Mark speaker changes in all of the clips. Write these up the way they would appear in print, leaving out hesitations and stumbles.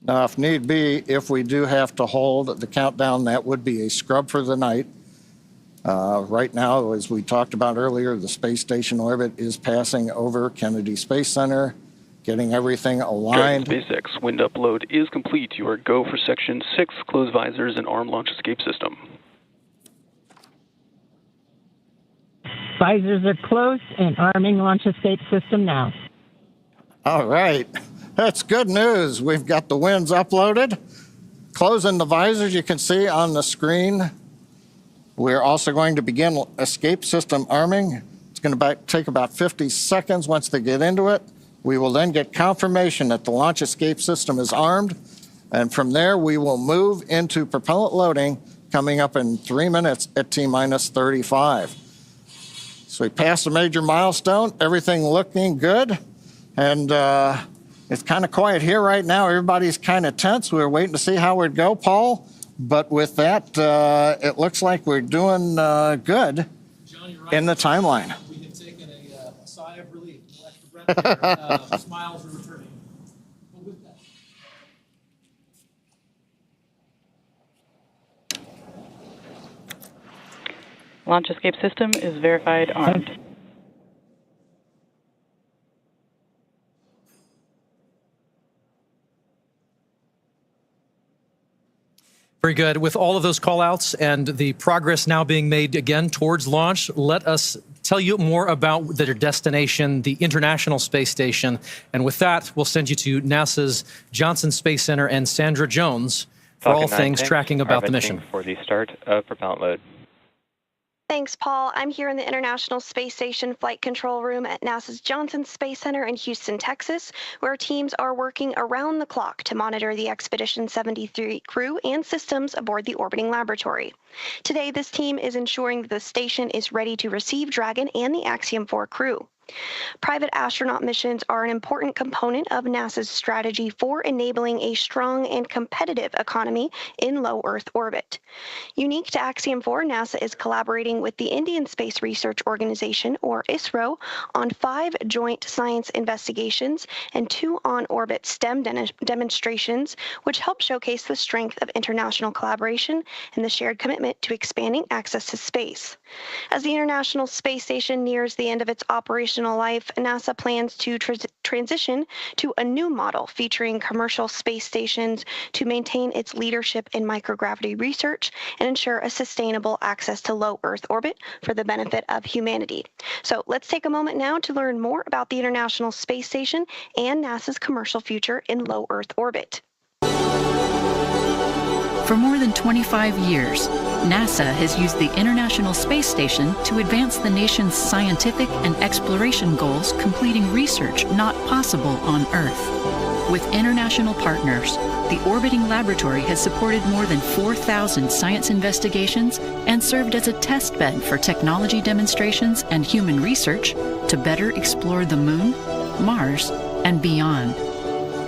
Speaker 1: Now, if need be, if we do have to hold the countdown, that would be a scrub for the night. Right now, as we talked about earlier, the space station orbit is passing over Kennedy Space Center, getting everything aligned.
Speaker 2: SpaceX wind upload is complete. You are go for Section 6, close visors and arm launch escape system.
Speaker 3: Visors are closed and arming launch escape system now.
Speaker 1: All right. That's good news. We've got the winds uploaded. Closing the visors, you can see on the screen. We're also going to begin escape system arming. It's going to take about 50 seconds once they get into it. We will then get confirmation that the launch escape system is armed. And from there, we will move into propellant loading coming up in 3 minutes at T-minus 35. So we passed a major milestone, everything looking good. And it's kind of quiet here right now. Everybody's kind of tense. We're waiting to see how it would go, Paul. But with that, it looks like we're doing good
Speaker 4: John, you're right.
Speaker 1: in the timeline.
Speaker 4: We have taken a sigh of relief. No extra breath there. Smiles are returning. But with that.
Speaker 5: Launch escape system is verified armed.
Speaker 6: Very good. With all of those call-outs and the progress now being made again towards launch, let us tell you more about their destination, the International Space Station. And with that, we'll send you to NASA's Johnson Space Center and Sandra Jones for all things tracking about the mission.
Speaker 7: For the start of propellant load.
Speaker 8: Thanks, Paul. I'm here in the International Space Station Flight Control Room at NASA's Johnson Space Center in Houston, Texas, where teams are working around the clock to monitor the Expedition 73 crew and systems aboard the orbiting laboratory. Today, this team is ensuring that the station is ready to receive Dragon and the Axiom-4 crew. Private astronaut missions are an important component of NASA's strategy for enabling a strong and competitive economy in low Earth orbit. Unique to Axiom-4, NASA is collaborating with the Indian Space Research Organization, or ISRO, on 5 joint science investigations and 2 on-orbit STEM demonstrations, which help showcase the strength of international collaboration and the shared commitment to expanding access to space. As the International Space Station nears the end of its operational life, NASA plans to transition to a new model featuring commercial space stations to maintain its leadership in microgravity research and ensure a sustainable access to low Earth orbit for the benefit of humanity. So let's take a moment now to learn more about the International Space Station and NASA's commercial future in low Earth orbit.
Speaker 9: For more than 25 years, NASA has used the International Space Station to advance the nation's scientific and exploration goals, completing research not possible on Earth. With international partners, the orbiting laboratory has supported more than 4,000 science investigations and served as a testbed for technology demonstrations and human research to better explore the Moon, Mars, and beyond.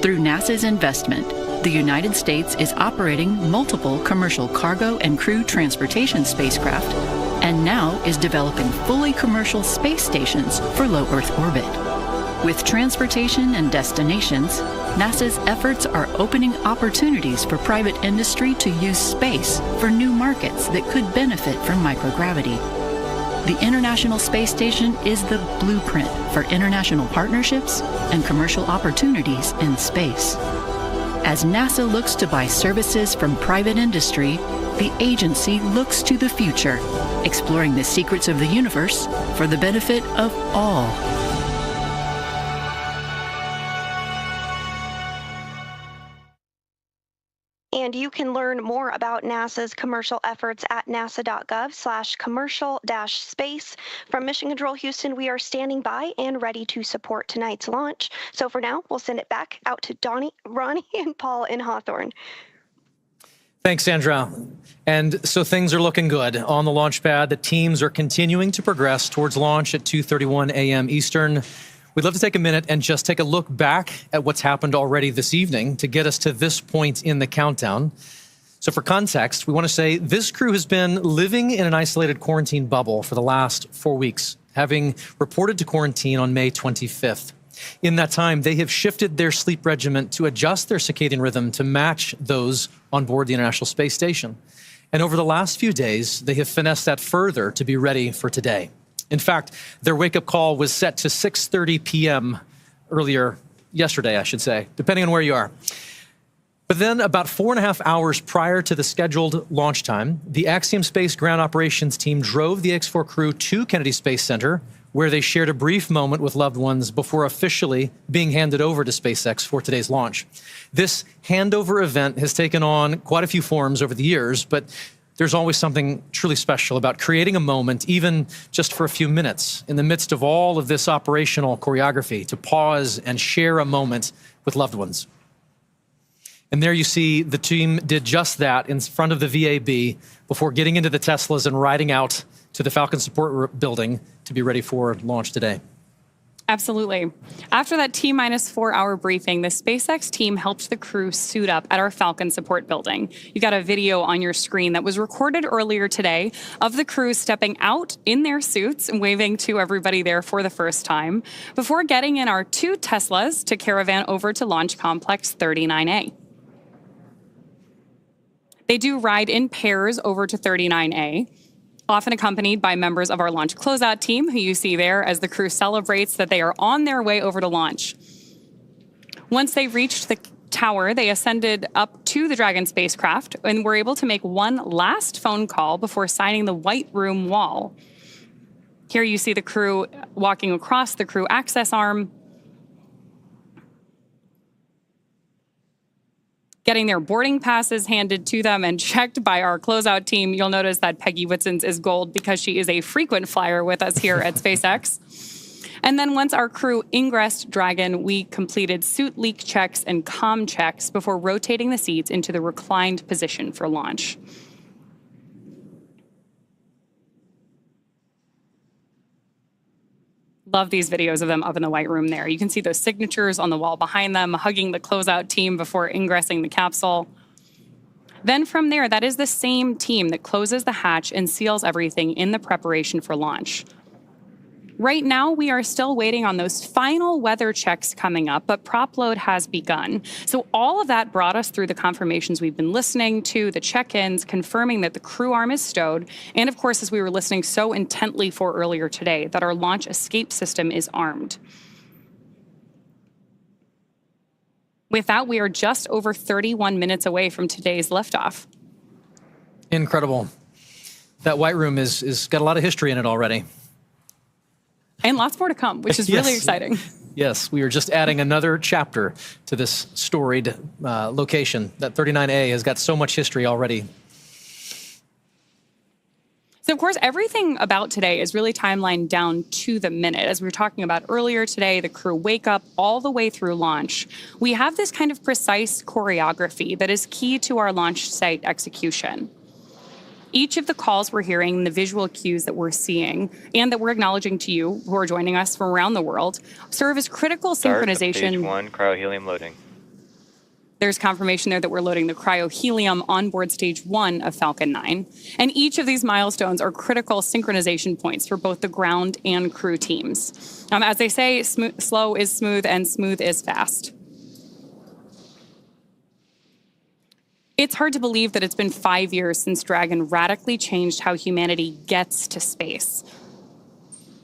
Speaker 9: Through NASA's investment, the United States is operating multiple commercial cargo and crew transportation spacecraft and now is developing fully commercial space stations for low Earth orbit. With transportation and destinations, NASA's efforts are opening opportunities for private industry to use space for new markets that could benefit from microgravity. The International Space Station is the blueprint for international partnerships and commercial opportunities in space. As NASA looks to buy services from private industry, the agency looks to the future, exploring the secrets of the universe for the benefit of all.
Speaker 8: And you can learn more about NASA's commercial efforts at nasa.gov/commercial-space. From Mission Control Houston, we are standing by and ready to support tonight's launch. So for now, we'll send it back out to Ronnie, and Paul in Hawthorne.
Speaker 6: Thanks, Sandra. And so things are looking good on the launch pad. The teams are continuing to progress towards launch at 2:31 a.m. Eastern. We'd love to take a minute and just take a look back at what's happened already this evening to get us to this point in the countdown. So for context, we want to say this crew has been living in an isolated quarantine bubble for the last 4 weeks, having reported to quarantine on May 25th. In that time, they have shifted their sleep regimen to adjust their circadian rhythm to match those on board the International Space Station. And over the last few days, they have finessed that further to be ready for today. In fact, their wake-up call was set to 6:30 p.m. earlier yesterday, I should say, depending on where you are. But then about 4.5 hours prior to the scheduled launch time, the Axiom Space ground operations team drove the X4 crew to Kennedy Space Center, where they shared a brief moment with loved ones before officially being handed over to SpaceX for today's launch. This handover event has taken on quite a few forms over the years, but there's always something truly special about creating a moment, even just for a few minutes, in the midst of all of this operational choreography, to pause and share a moment with loved ones. And there you see the team did just that in front of the VAB before getting into the Teslas and riding out to the Falcon support building to be ready for launch today.
Speaker 10: Absolutely. After that T-4 hour briefing, the SpaceX team helped the crew suit up at our Falcon support building. You got a video on your screen that was recorded earlier today of the crew stepping out in their suits and waving to everybody there for the first time before getting in our 2 Teslas to caravan over to Launch Complex 39A. They do ride in pairs over to 39A, often accompanied by members of our launch closeout team, who you see there as the crew celebrates that they are on their way over to launch. Once they reached the tower, they ascended up to the Dragon spacecraft and were able to make one last phone call before signing the White Room wall. Here you see the crew walking across the crew access arm, getting their boarding passes handed to them and checked by our closeout team. You'll notice that Peggy Whitson's is gold because she is a frequent flyer with us here at SpaceX. And then once our crew ingressed Dragon, we completed suit leak checks and comm checks before rotating the seats into the reclined position for launch. Love these videos of them up in the White Room there. You can see those signatures on the wall behind them, hugging the closeout team before ingressing the capsule. Then from there, that is the same team that closes the hatch and seals everything in the preparation for launch. Right now, we are still waiting on those final weather checks coming up, but prop load has begun. So all of that brought us through the confirmations we've been listening to, the check-ins, confirming that the crew arm is stowed, and of course, as we were listening so intently for earlier today, that our launch escape system is armed. With that, we are just over 31 minutes away from today's liftoff.
Speaker 6: Incredible. That White Room is got a lot of history in it already.
Speaker 10: And lots more to come, which is really exciting.
Speaker 6: Yes, we are just adding another chapter to this storied location. That 39A has got so much history already.
Speaker 10: So, of course, everything about today is really timelined down to the minute. As we were talking about earlier today, the crew wake up all the way through launch. We have this kind of precise choreography that is key to our launch site execution. Each of the calls we're hearing, the visual cues that we're seeing, and that we're acknowledging to you who are joining us from around the world, serve as critical synchronization.
Speaker 7: Start of stage 1, cryohelium loading.
Speaker 10: There's confirmation there that we're loading the cryohelium on board stage 1 of Falcon 9. And each of these milestones are critical synchronization points for both the ground and crew teams. As they say, slow is smooth and smooth is fast. It's hard to believe that it's been 5 years since Dragon radically changed how humanity gets to space.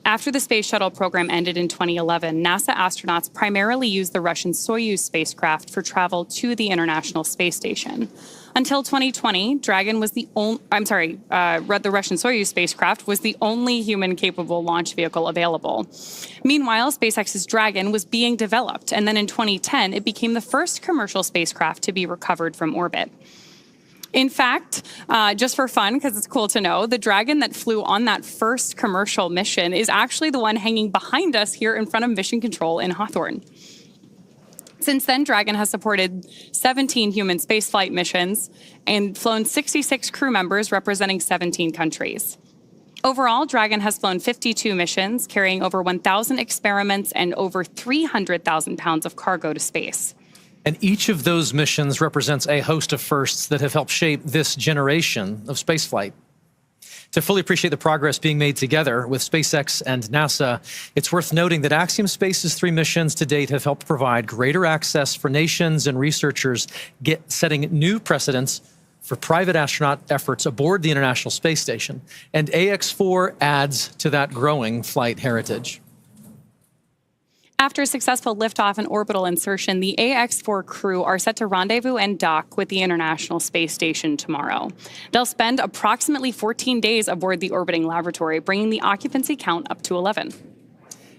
Speaker 10: After the space shuttle program ended in 2011, NASA astronauts primarily used the Russian Soyuz spacecraft for travel to the International Space Station. Until 2020, Dragon was the Russian Soyuz spacecraft was the only human-capable launch vehicle available. Meanwhile, SpaceX's Dragon was being developed, and then in 2010, it became the first commercial spacecraft to be recovered from orbit. In fact, just for fun, because it's cool to know, the Dragon that flew on that first commercial mission is actually the one hanging behind us here in front of Mission Control in Hawthorne. Since then, Dragon has supported 17 human spaceflight missions and flown 66 crew members representing 17 countries. Overall, Dragon has flown 52 missions, carrying over 1,000 experiments and over 300,000 pounds of cargo to space.
Speaker 6: And each of those missions represents a host of firsts that have helped shape this generation of spaceflight. To fully appreciate the progress being made together with SpaceX and NASA, it's worth noting that Axiom Space's 3 missions to date have helped provide greater access for nations and researchers, setting new precedents for private astronaut efforts aboard the International Space Station. And AX-4 adds to that growing flight heritage.
Speaker 10: After a successful liftoff and orbital insertion, the AX-4 crew are set to rendezvous and dock with the International Space Station tomorrow. They'll spend approximately 14 days aboard the orbiting laboratory, bringing the occupancy count up to 11.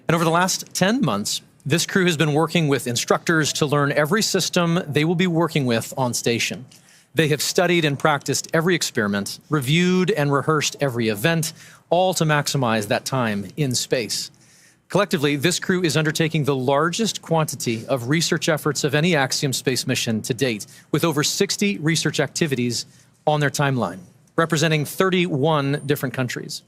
Speaker 6: And over the last 10 months, this crew has been working with instructors to learn every system they will be working with on station. They have studied and practiced every experiment, reviewed and rehearsed every event, all to maximize that time in space. Collectively, this crew is undertaking the largest quantity of research efforts of any Axiom space mission to date, with over 60 research activities on their timeline, representing 31 different countries.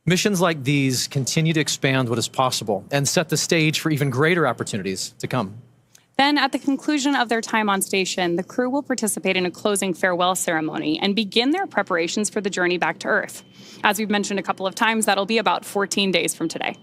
Speaker 6: Missions like these continue to expand what is possible and set the stage for even greater opportunities to come.
Speaker 10: Then, at the conclusion of their time on station, the crew will participate in a closing farewell ceremony and begin their preparations for the journey back to Earth. As we've mentioned a couple of times, that'll be about 14 days from today.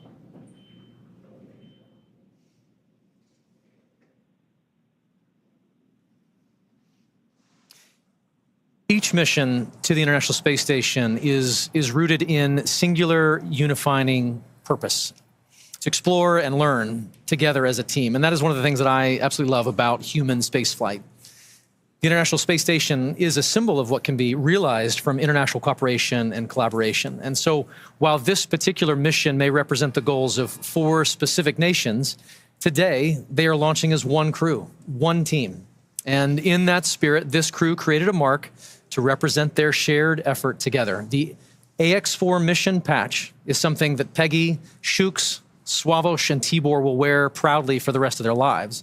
Speaker 6: Each mission to the International Space Station is rooted in singular unifying purpose, to explore and learn together as a team. And that is one of the things that I absolutely love about human spaceflight. The International Space Station is a symbol of what can be realized from international cooperation and collaboration. And so while this particular mission may represent the goals of 4 specific nations, today they are launching as one crew, one team. And in that spirit, this crew created a mark to represent their shared effort together. The AX-4 mission patch is something that Peggy, Shooks, Swavush, and Tibor will wear proudly for the rest of their lives.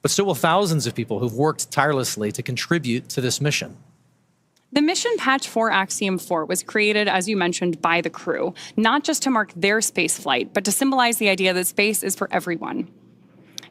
Speaker 6: But so will thousands of people who've worked tirelessly to contribute to this mission.
Speaker 10: The mission patch for Axiom-4 was created, as you mentioned, by the crew, not just to mark their space flight, but to symbolize the idea that space is for everyone.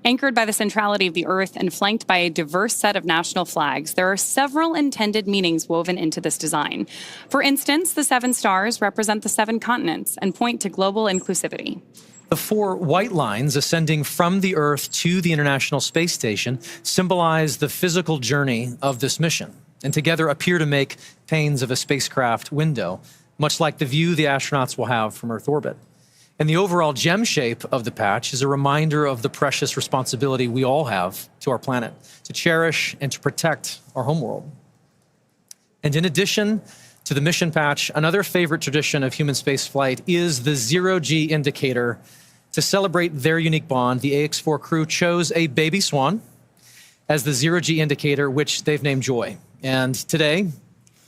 Speaker 10: Anchored by the centrality of the Earth and flanked by a diverse set of national flags, there are several intended meanings woven into this design. For instance, the 7 stars represent the 7 continents and point to global inclusivity.
Speaker 6: The 4 white lines ascending from the Earth to the International Space Station symbolize the physical journey of this mission, and together appear to make panes of a spacecraft window, much like the view the astronauts will have from Earth orbit. And the overall gem shape of the patch is a reminder of the precious responsibility we all have to our planet, to cherish and to protect our homeworld. And in addition to the mission patch, another favorite tradition of human spaceflight is the zero-G indicator. To celebrate their unique bond, the AX-4 crew chose a baby swan as the zero-G indicator, which they've named Joy. And today,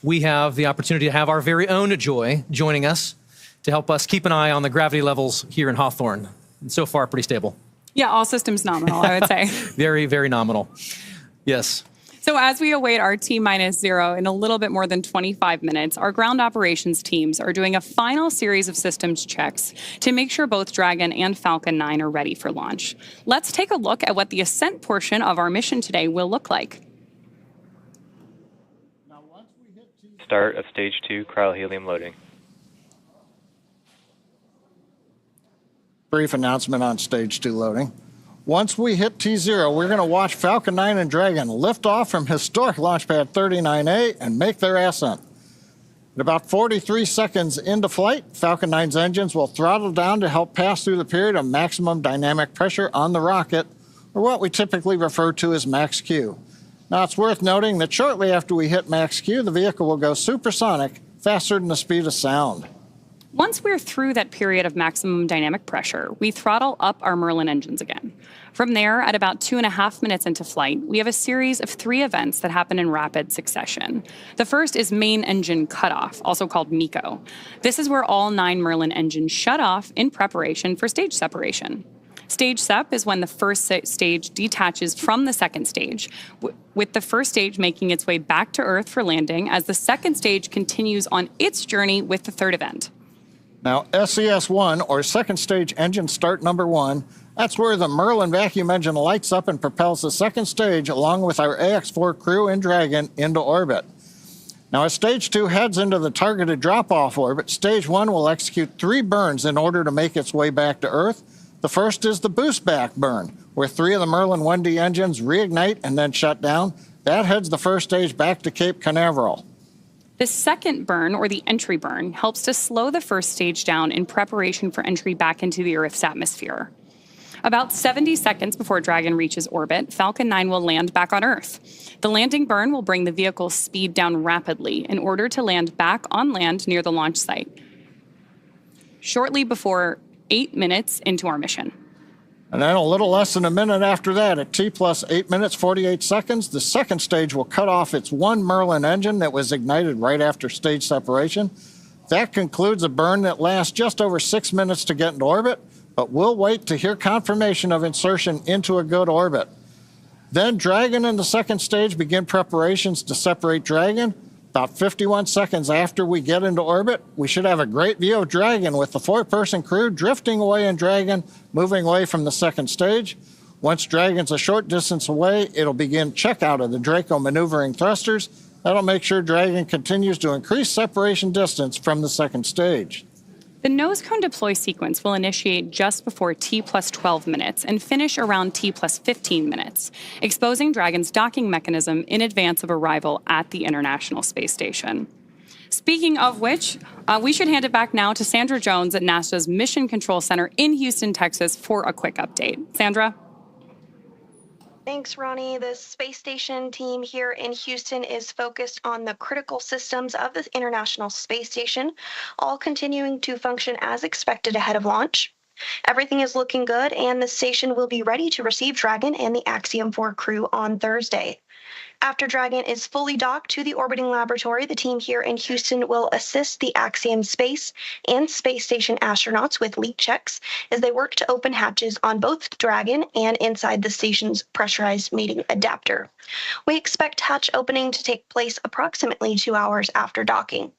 Speaker 6: we have the opportunity to have our very own Joy joining us to help us keep an eye on the gravity levels here in Hawthorne. And so far, pretty stable.
Speaker 10: Yeah, all systems nominal, I would say.
Speaker 6: Very, very nominal. Yes.
Speaker 10: So as we await our T-0 in a little bit more than 25 minutes, our ground operations teams are doing a final series of systems checks to make sure both Dragon and Falcon 9 are ready for launch. Let's take a look at what the ascent portion of our mission today will look like.
Speaker 7: Start of Stage 2 cryohelium loading.
Speaker 1: Brief announcement on Stage 2 loading. Once we hit T0, we're going to watch Falcon 9 and Dragon lift off from historic launch pad 39A and make their ascent. At about 43 seconds into flight, Falcon 9's engines will throttle down to help pass through the period of maximum dynamic pressure on the rocket, or what we typically refer to as max Q. Now, it's worth noting that shortly after we hit max Q, the vehicle will go supersonic, faster than the speed of sound.
Speaker 10: Once we're through that period of maximum dynamic pressure, we throttle up our Merlin engines again. From there, at about 2.5 minutes into flight, we have a series of 3 events that happen in rapid succession. The first is main engine cutoff, also called MECO. This is where all 9 Merlin engines shut off in preparation for stage separation. Stage sep is when the first stage detaches from the second stage, with the first stage making its way back to Earth for landing as the second stage continues on its journey with the third event.
Speaker 1: Now, SES-1, or second stage engine start number 1, that's where the Merlin vacuum engine lights up and propels the second stage along with our AX-4 crew and Dragon into orbit. Now, as Stage 2 heads into the targeted drop-off orbit, Stage 1 will execute 3 burns in order to make its way back to Earth. The first is the boost back burn, where 3 of the Merlin 1D engines reignite and then shut down. That heads the first stage back to Cape Canaveral.
Speaker 10: The second burn, or the entry burn, helps to slow the first stage down in preparation for entry back into the Earth's atmosphere. About 70 seconds before Dragon reaches orbit, Falcon 9 will land back on Earth. The landing burn will bring the vehicle's speed down rapidly in order to land back on land near the launch site, shortly before 8 minutes into our mission.
Speaker 1: And then a little less than a minute after that, at T plus 8 minutes, 48 seconds, the second stage will cut off its one Merlin engine that was ignited right after stage separation. That concludes a burn that lasts just over 6 minutes to get into orbit, but we'll wait to hear confirmation of insertion into a good orbit. Then Dragon and the second stage begin preparations to separate Dragon. About 51 seconds after we get into orbit, we should have a great view of Dragon with the 4-person crew drifting away in Dragon, moving away from the second stage. Once Dragon's a short distance away, it'll begin checkout of the Draco maneuvering thrusters. That'll make sure Dragon continues to increase separation distance from the second stage.
Speaker 10: The nose cone deploy sequence will initiate just before T plus 12 minutes and finish around T plus 15 minutes, exposing Dragon's docking mechanism in advance of arrival at the International Space Station. Speaking of which, we should hand it back now to Sandra Jones at NASA's Mission Control Center in Houston, Texas, for a quick update. Sandra?
Speaker 8: Thanks, Ronnie. The space station team here in Houston is focused on the critical systems of the International Space Station, all continuing to function as expected ahead of launch. Everything is looking good, and the station will be ready to receive Dragon and the Axiom-4 crew on Thursday. After Dragon is fully docked to the orbiting laboratory, the team here in Houston will assist the Axiom Space and Space Station astronauts with leak checks as they work to open hatches on both Dragon and inside the station's pressurized mating adapter. We expect hatch opening to take place approximately 2 hours after docking.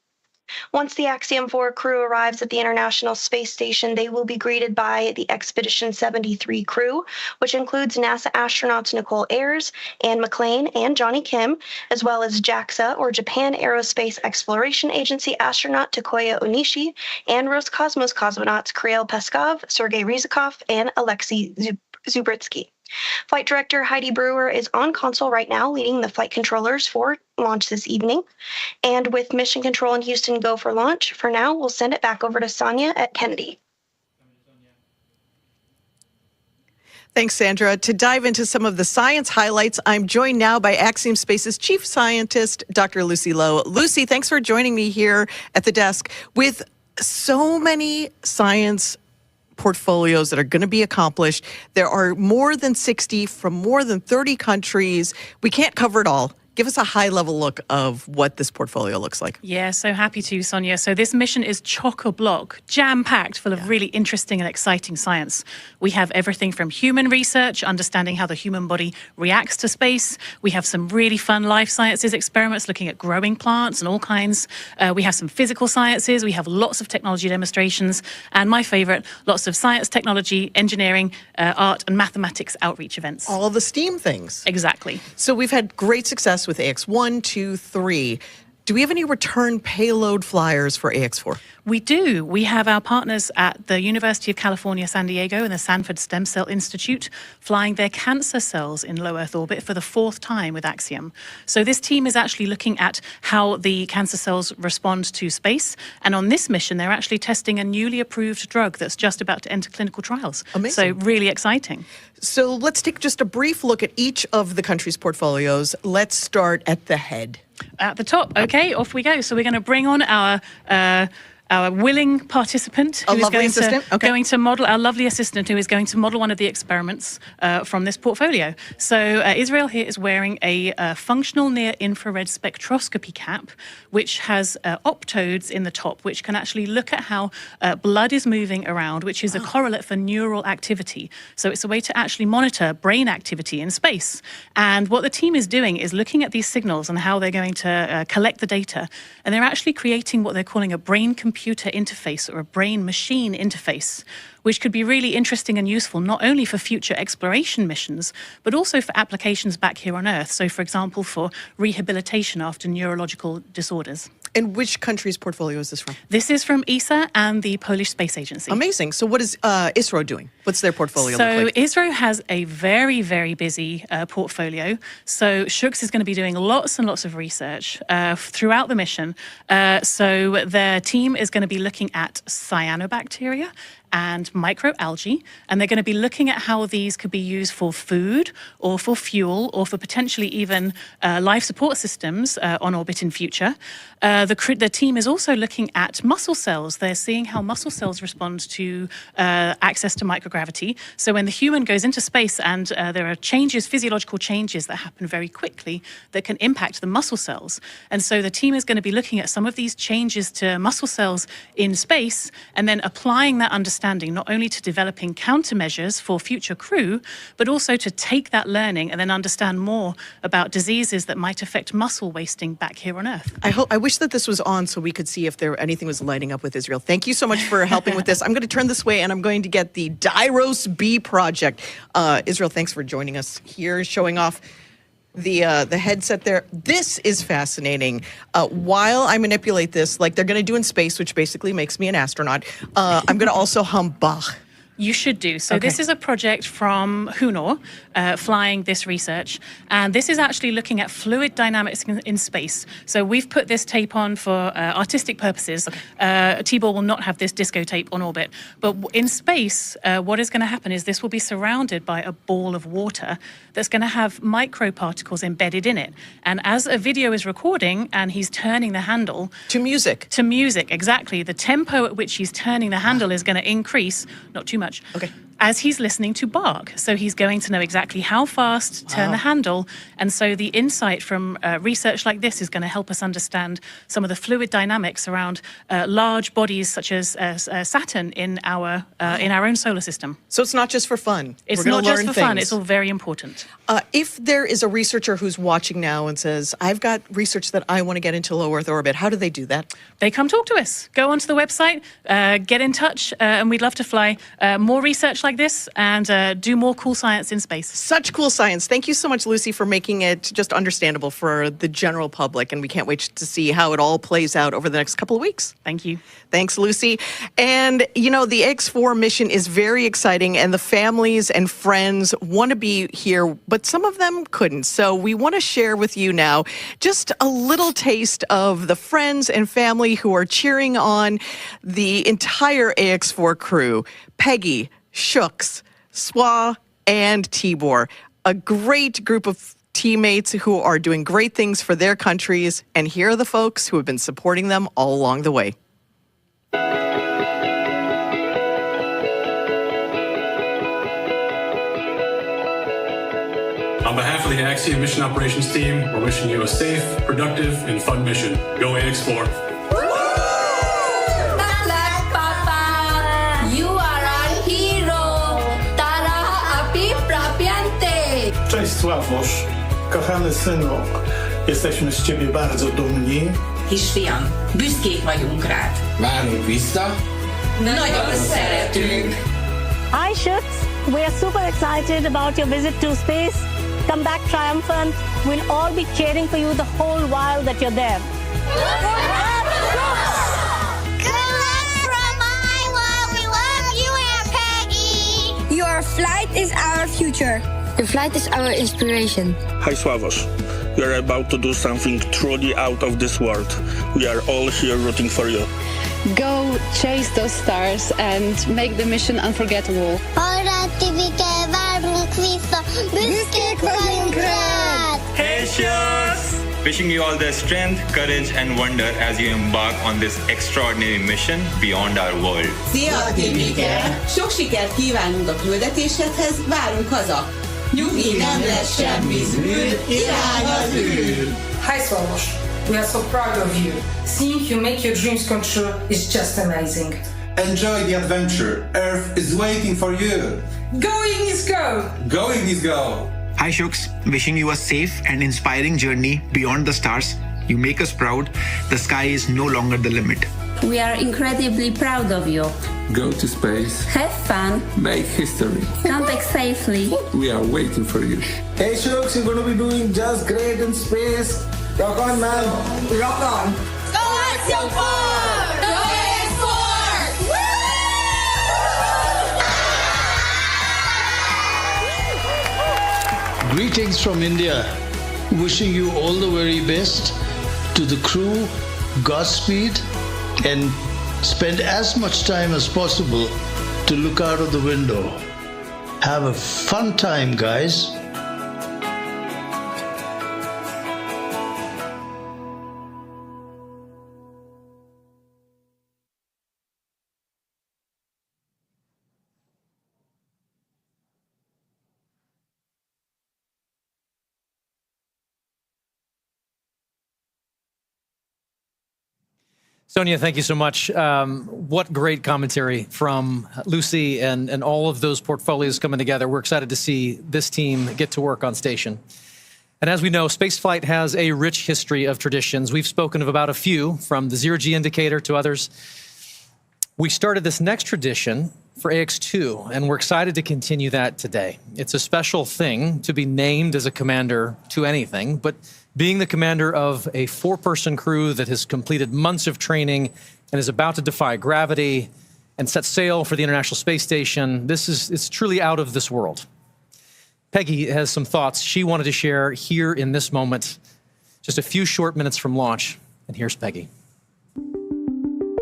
Speaker 8: Once the Axiom-4 crew arrives at the International Space Station, they will be greeted by the Expedition 73 crew, which includes NASA astronauts Nicole Ayers, Anne McClain, and Johnny Kim, as well as JAXA, or Japan Aerospace Exploration Agency astronaut Takoya Onishi, and Roscosmos cosmonauts Kirill Peskov, Sergei Ryzhikov, and Alexei Zubritsky. Flight Director Heidi Brewer is on console right now, leading the flight controllers for launch this evening. And with Mission Control in Houston go for launch, for now, we'll send it back over to Sonia at Kennedy.
Speaker 11: Thanks, Sandra. To dive into some of the science highlights, I'm joined now by Axiom Space's Chief Scientist, Dr. Lucy Lowe. Lucy, thanks for joining me here at the desk. With so many science portfolios that are going to be accomplished. There are more than 60 from more than 30 countries. We can't cover it all. Give us a high-level look of what this portfolio looks like.
Speaker 12: Yeah, so happy to, Sonia. So this mission is chock-a-block, jam-packed, full of really interesting and exciting science. We have everything from human research, understanding how the human body reacts to space. We have some really fun life sciences experiments looking at growing plants and all kinds. We have some physical sciences. We have lots of technology demonstrations. And my favorite, lots of science, technology, engineering, art, and mathematics outreach events.
Speaker 11: All the STEAM things.
Speaker 12: Exactly.
Speaker 11: So we've had great success with AX1, 2, 3. Do we have any return payload flyers for AX4?
Speaker 12: We do. We have our partners at the University of California, San Diego and the Sanford Stem Cell Institute flying their cancer cells in low Earth orbit for the 4th time with Axiom. So this team is actually looking at how the cancer cells respond to space. And on this mission, they're actually testing a newly approved drug that's just about to enter clinical trials.
Speaker 11: Amazing.
Speaker 12: So really exciting.
Speaker 11: So let's take just a brief look at each of the country's portfolios. Let's start at the head.
Speaker 12: At the top. Okay, off we go. So we're going to bring on our willing participant who's going to model, our lovely assistant who is going to model one of the experiments from this portfolio. So Israel here is wearing a functional near-infrared spectroscopy cap, which has optodes in the top, which can actually look at how blood is moving around, which is a correlate for neural activity. So it's a way to actually monitor brain activity in space. And what the team is doing is looking at these signals and how they're going to collect the data. And they're actually creating what they're calling a brain-computer brain-computer interface or a brain-machine interface, which could be really interesting and useful not only for future exploration missions, but also for applications back here on Earth. So, for example, for rehabilitation after neurological disorders.
Speaker 11: And which country's portfolio is this from?
Speaker 12: This is from ESA and the Polish Space Agency.
Speaker 11: Amazing. So what is ISRO doing? What's their portfolio look like?
Speaker 12: So ISRO has a very, very busy portfolio. So Shooks is going to be doing lots and lots of research throughout the mission. So their team is going to be looking at cyanobacteria and microalgae, and they're going to be looking at how these could be used for food or for fuel or for potentially even life support systems on orbit in future. The team is also looking at muscle cells. They're seeing how muscle cells respond to access to microgravity. So when the human goes into space and there are changes, physiological changes that happen very quickly that can impact the muscle cells. And so the team is going to be looking at some of these changes to muscle cells in space and then applying that understanding not only to developing countermeasures for future crew, but also to take that learning and then understand more about diseases that might affect muscle wasting back here on Earth.
Speaker 11: I wish that this was on so we could see if anything was lighting up with Israel. Thank you so much for helping with this. I'm going to turn this way and I'm going to get the Dairos B project. Israel, thanks for joining us here, showing off the headset there. This is fascinating. While I manipulate this, like they're going to do in space, which basically makes me an astronaut, I'm going to also hum Bach.
Speaker 12: You should do. So this is a project from Hunor, flying this research. And this is actually looking at fluid dynamics in space. So we've put this tape on for artistic purposes. Tibor will not have this disco tape on orbit. But in space, what is going to happen is this will be surrounded by a ball of water that's going to have microparticles embedded in it. And as a video is recording and he's turning the handle...
Speaker 11: To music.
Speaker 12: To music, exactly. The tempo at which he's turning the handle is going to increase, not too much, as he's listening to Bach. So he's going to know exactly how fast to turn the handle. And so the insight from research like this is going to help us understand some of the fluid dynamics around large bodies such as Saturn in our own solar system.
Speaker 11: So it's not just for fun.
Speaker 12: It's not just for fun. It's all very important.
Speaker 11: If there is a researcher who's watching now and says, I've got research that I want to get into low Earth orbit, how do they do that?
Speaker 12: They come talk to us. Go onto the website, get in touch, and we'd love to fly more research like this and do more cool science in space.
Speaker 11: Such cool science. Thank you so much, Lucy, for making it just understandable for the general public. And we can't wait to see how it all plays out over the next couple of weeks.
Speaker 12: Thank you.
Speaker 11: Thanks, Lucy. And, you know, the X4 mission is very exciting, and the families and friends want to be here, but some of them couldn't. So we want to share with you now just a little taste of the friends and family who are cheering on the entire AX4 crew. Peggy, Shooks, Swa, and Tibor. A great group of teammates who are doing great things for their countries. And here are the folks who have been supporting them all along the way.
Speaker 13: On behalf of the Axiom Mission Operations Team, we're wishing you a safe, productive, and fun mission. Go AX4.
Speaker 14: Cześć Sławosz, kochany synu, jesteśmy z ciebie bardzo dumni.
Speaker 15: Kisfiam, büszkék vagyunk rád.
Speaker 16: Várunk vissza.
Speaker 15: Nagyon szeretünk.
Speaker 17: Hi Shooks, we are super excited about your visit to space. Come back triumphant. We'll all be cheering for you the whole while that you're there.
Speaker 18: Good luck from Iowa. We love you, Aunt Peggy.
Speaker 19: Your flight is our future. Your flight is our inspiration.
Speaker 20: Hi Sławos, we are about to do something truly out of this world. We are all here rooting for you.
Speaker 21: Go chase those stars and make the mission unforgettable.
Speaker 22: Hey Shooks! Wishing you all the strength, courage and wonder as you embark on this extraordinary mission beyond our world.
Speaker 15: Szia, Tibike! Sok sikert kívánunk a küldetéshez, várunk haza! Nyugi, nem lesz semmi zűr, irány az űr!
Speaker 23: Hi Swarosh, we are so proud of you. Seeing you make your dreams come true is just amazing.
Speaker 24: Enjoy the adventure. Earth is waiting for you.
Speaker 23: Going is go!
Speaker 24: Going is go!
Speaker 25: Hi Shooks, wishing you a safe and inspiring journey beyond the stars. You make us proud. The sky is no longer the limit.
Speaker 19: We are incredibly proud of you.
Speaker 2: Go to space.
Speaker 19: Have fun.
Speaker 2: Make history.
Speaker 19: Come back safely.
Speaker 2: We are waiting for you.
Speaker 24: Hey, Shooks, you're gonna be doing just great in space. Rock on, man. Rock on.
Speaker 18: Go Axiom-4! Go AX4!
Speaker 3: Greetings from India. Wishing you all the very best. To the crew, Godspeed, and spend as much time as possible to look out of the window. Have a fun time, guys.
Speaker 6: Sonia, thank you so much. What great commentary from Lucy and all of those portfolios coming together. We're excited to see this team get to work on station. And as we know, spaceflight has a rich history of traditions. We've spoken of about a few, from the zero-G indicator to others. We started this next tradition for AX2, and we're excited to continue that today. It's a special thing to be named as a commander to anything, but being the commander of a 4-person crew that has completed months of training and is about to defy gravity and set sail for the International Space Station, it's truly out of this world. Peggy has some thoughts she wanted to share here in this moment, just a few short minutes from launch, and here's Peggy.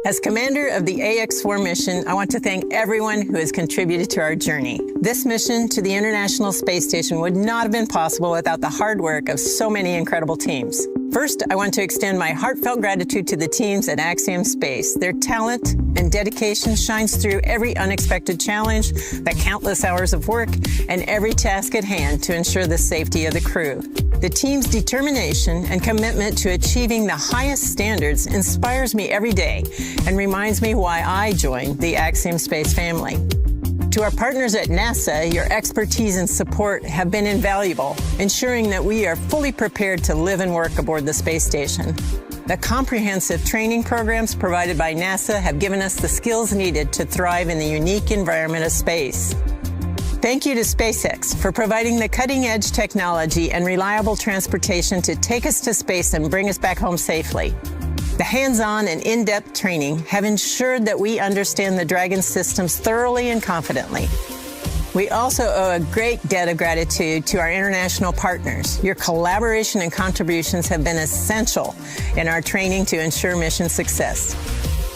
Speaker 4: As commander of the AX-4 mission, I want to thank everyone who has contributed to our journey. This mission to the International Space Station would not have been possible without the hard work of so many incredible teams. First, I want to extend my heartfelt gratitude to the teams at Axiom Space. Their talent and dedication shines through every unexpected challenge, the countless hours of work, and every task at hand to ensure the safety of the crew. The team's determination and commitment to achieving the highest standards inspires me every day and reminds me why I joined the Axiom Space family. To our partners at NASA, your expertise and support have been invaluable, ensuring that we are fully prepared to live and work aboard the space station. The comprehensive training programs provided by NASA have given us the skills needed to thrive in the unique environment of space. Thank you to SpaceX for providing the cutting-edge technology and reliable transportation to take us to space and bring us back home safely. The hands-on and in-depth training have ensured that we understand the Dragon systems thoroughly and confidently. We also owe a great debt of gratitude to our international partners. Your collaboration and contributions have been essential in our training to ensure mission success.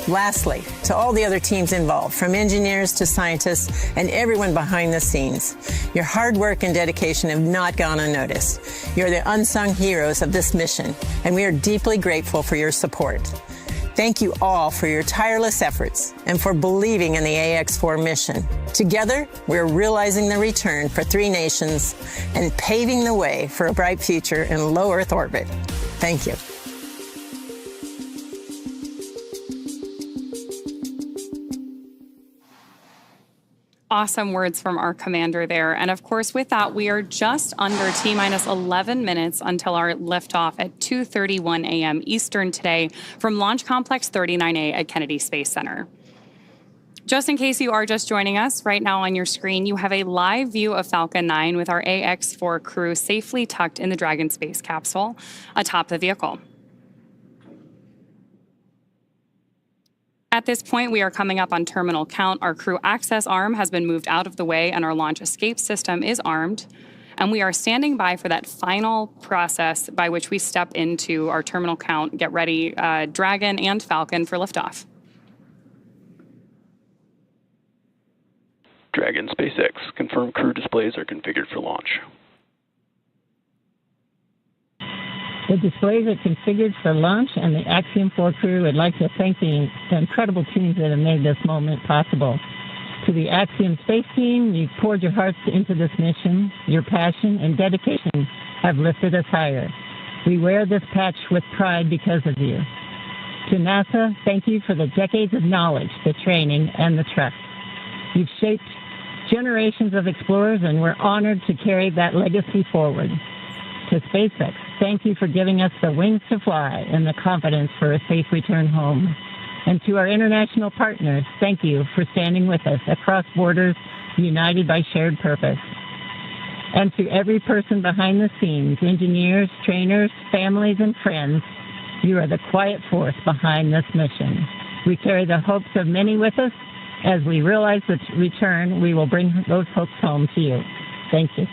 Speaker 4: Lastly, to all the other teams involved, from engineers to scientists and everyone behind the scenes, your hard work and dedication have not gone unnoticed. You're the unsung heroes of this mission, and we are deeply grateful for your support. Thank you all for your tireless efforts and for believing in the AX-4 mission. Together, we're realizing the return for 3 nations and paving the way for a bright future in low Earth orbit. Thank you.
Speaker 10: Awesome words from our commander there. And of course, with that, we are just under T-minus 11 minutes until our liftoff at 2:31 a.m. Eastern today from Launch Complex 39A at Kennedy Space Center. Just in case you are just joining us, right now on your screen, you have a live view of Falcon 9 with our AX-4 crew safely tucked in the Dragon space capsule atop the vehicle. At this point, we are coming up on terminal count. Our crew access arm has been moved out of the way and our launch escape system is armed. And we are standing by for that final process by which we step into our terminal count, get ready, Dragon and Falcon for liftoff.
Speaker 5: Dragon SpaceX, confirmed crew displays are configured for launch.
Speaker 16: The displays are configured for launch, and the Axiom-4 crew would like to thank the incredible teams that have made this moment possible. To the Axiom Space team, you've poured your hearts into this mission. Your passion and dedication have lifted us higher. We wear this patch with pride because of you. To NASA, thank you for the decades of knowledge, the training, and the trust. You've shaped generations of explorers, and we're honored to carry that legacy forward. To SpaceX, thank you for giving us the wings to fly and the confidence for a safe return home. And to our international partners, thank you for standing with us across borders, united by shared purpose. And to every person behind the scenes, engineers, trainers, families, and friends, you are the quiet force behind this mission. We carry the hopes of many with us. As we realize the return, we will bring those hopes home to you. Thank you.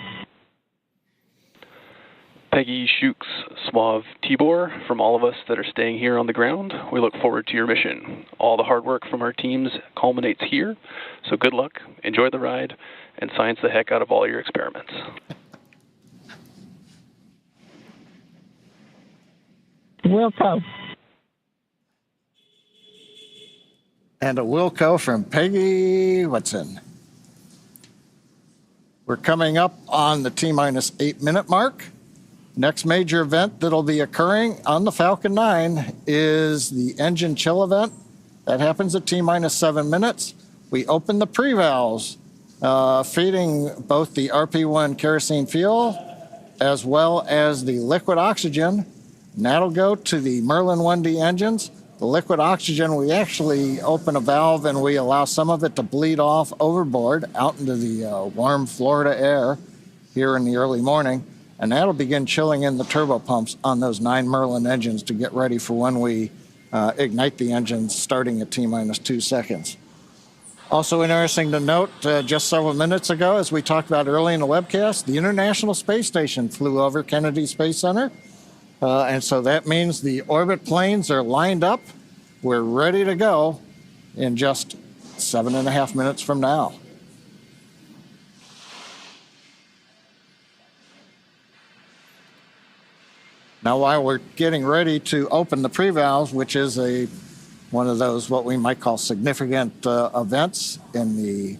Speaker 5: Peggy Shooks, Swav Tibor, from all of us that are staying here on the ground, we look forward to your mission. All the hard work from our teams culminates here, so good luck, enjoy the ride, and science the heck out of all your experiments.
Speaker 16: Wilco.
Speaker 1: And a Wilco from Peggy Whitson. We're coming up on the T-minus 8-minute mark. Next major event that'll be occurring on the Falcon 9 is the engine chill event. That happens at T-minus 7 minutes. We open the pre-valves, feeding both the RP1 kerosene fuel as well as the liquid oxygen. And that'll go to the Merlin 1D engines. The liquid oxygen, we actually open a valve and we allow some of it to bleed off overboard out into the warm Florida air here in the early morning. And that'll begin chilling in the turbo pumps on those 9 Merlin engines to get ready for when we ignite the engines starting at T-minus 2 seconds. Also interesting to note, just several minutes ago, as we talked about early in the webcast, the International Space Station flew over Kennedy Space Center. And so that means the orbit planes are lined up. We're ready to go in just 7.5 minutes from now. Now, while we're getting ready to open the pre-valves, which is one of those what we might call significant events in the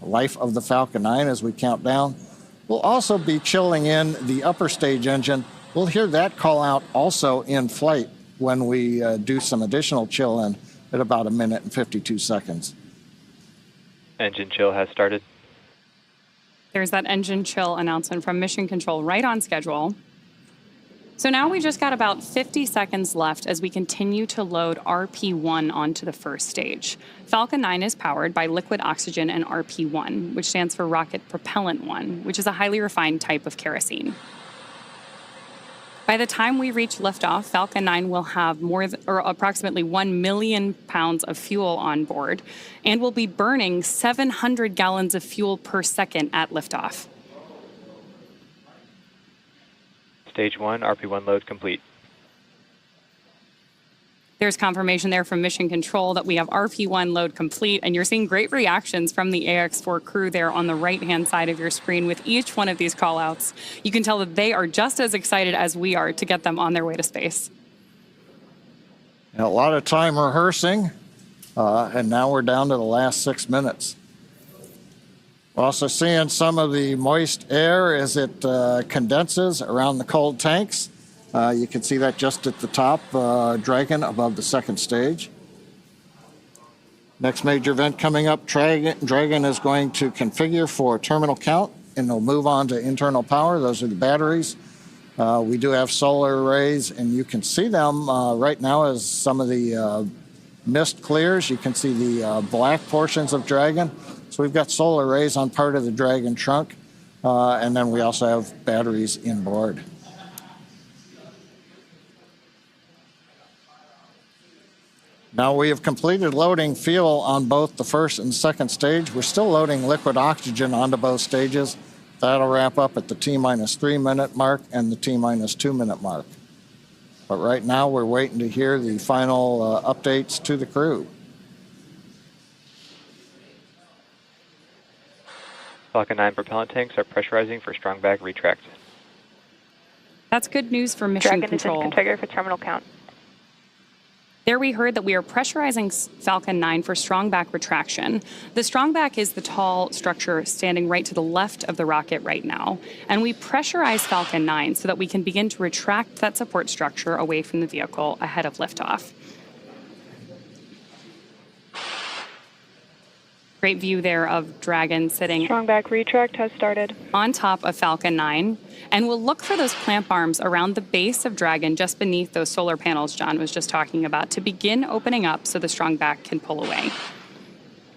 Speaker 1: life of the Falcon 9 as we count down, we'll also be chilling in the upper stage engine. We'll hear that call out also in flight when we do some additional chill in at about 1 minute and 52 seconds.
Speaker 7: Engine chill has started.
Speaker 10: There's that engine chill announcement from Mission Control, right on schedule. So now we just got about 50 seconds left as we continue to load RP1 onto the first stage. Falcon 9 is powered by liquid oxygen and RP1, which stands for Rocket Propellant 1, which is a highly refined type of kerosene. By the time we reach liftoff, Falcon 9 will have approximately 1 million pounds of fuel on board and will be burning 700 gallons of fuel per second at liftoff.
Speaker 7: Stage 1, RP1 load complete.
Speaker 10: There's confirmation there from Mission Control that we have RP1 load complete, and you're seeing great reactions from the AX4 crew there on the right-hand side of your screen with each one of these call-outs. You can tell that they are just as excited as we are to get them on their way to space.
Speaker 1: A lot of time rehearsing, and now we're down to the last 6 minutes. We're also seeing some of the moist air as it condenses around the cold tanks. You can see that just at the top, Dragon above the second stage. Next major event coming up, Dragon is going to configure for terminal count, and they'll move on to internal power. Those are the batteries. We do have solar arrays, and you can see them right now as some of the mist clears. You can see the black portions of Dragon. So we've got solar arrays on part of the Dragon trunk, and then we also have batteries inboard. Now we have completed loading fuel on both the first and second stage. We're still loading liquid oxygen onto both stages. That'll wrap up at the T-minus 3 minute mark and the T-minus 2 minute mark. But right now we're waiting to hear the final updates to the crew.
Speaker 7: Falcon 9 propellant tanks are pressurizing for strong back retract.
Speaker 10: That's good news for Mission Control.
Speaker 8: Dragon is configured for terminal count.
Speaker 10: There we heard that we are pressurizing Falcon 9 for strong back retraction. The strong back is the tall structure standing right to the left of the rocket right now. And we pressurize Falcon 9 so that we can begin to retract that support structure away from the vehicle ahead of liftoff. Great view there of Dragon sitting
Speaker 8: Strong back retract has started.
Speaker 10: on top of Falcon 9. And we'll look for those clamp arms around the base of Dragon, just beneath those solar panels John was just talking about, to begin opening up so the strong back can pull away.